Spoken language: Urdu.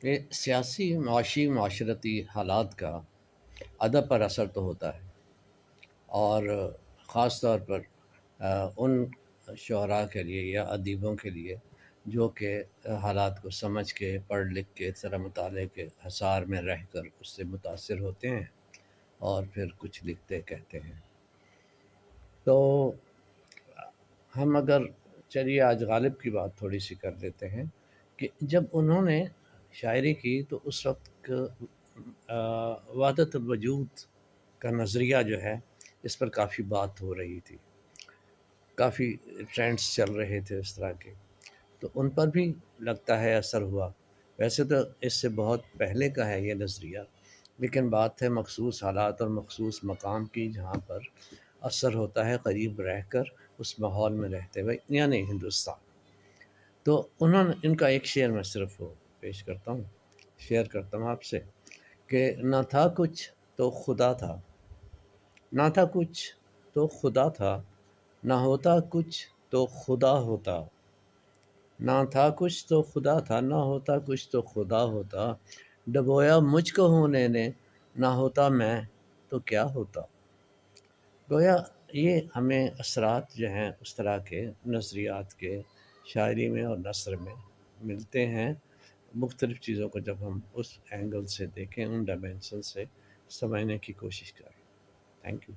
کہ سیاسی، معاشی، معاشرتی حالات کا ادب پر اثر تو ہوتا ہے، اور خاص طور پر ان شعراء کے لیے یا ادیبوں کے لیے جو کہ حالات کو سمجھ کے، پڑھ لکھ کے، ذرا مطالعے کے حصار میں رہ کر اس سے متاثر ہوتے ہیں اور پھر کچھ لکھتے کہتے ہیں۔ تو ہم اگر چلیے آج غالب کی بات تھوڑی سی کر لیتے ہیں کہ جب انہوں نے شاعری کی تو اس وقت وحدت الوجود کا نظریہ جو ہے اس پر کافی بات ہو رہی تھی، کافی ٹرینڈز چل رہے تھے اس طرح کے، تو ان پر بھی لگتا ہے اثر ہوا۔ ویسے تو اس سے بہت پہلے کا ہے یہ نظریہ، لیکن بات ہے مخصوص حالات اور مخصوص مقام کی جہاں پر اثر ہوتا ہے قریب رہ کر، اس ماحول میں رہتے ہوئے، یعنی ہندوستان۔ تو انہوں نے ان کا ایک شعر میں صرف وہ پیش کرتا ہوں، شیئر کرتا ہوں آپ سے کہ نہ تھا کچھ تو خدا تھا، نہ تھا کچھ تو خدا تھا، نہ ہوتا کچھ تو خدا ہوتا، نہ تھا کچھ تو خدا تھا، نہ ہوتا کچھ تو خدا ہوتا، ڈبویا مجھ کو ہونے نے، نہ ہوتا میں تو کیا ہوتا۔ گویا یہ ہمیں اثرات جو ہیں اس طرح کے نظریات کے شاعری میں اور نثر میں ملتے ہیں، مختلف چیزوں کو جب ہم اس اینگل سے دیکھیں، ان ڈائمینشن سے سمجھنے کی کوشش کریں۔ Thank you.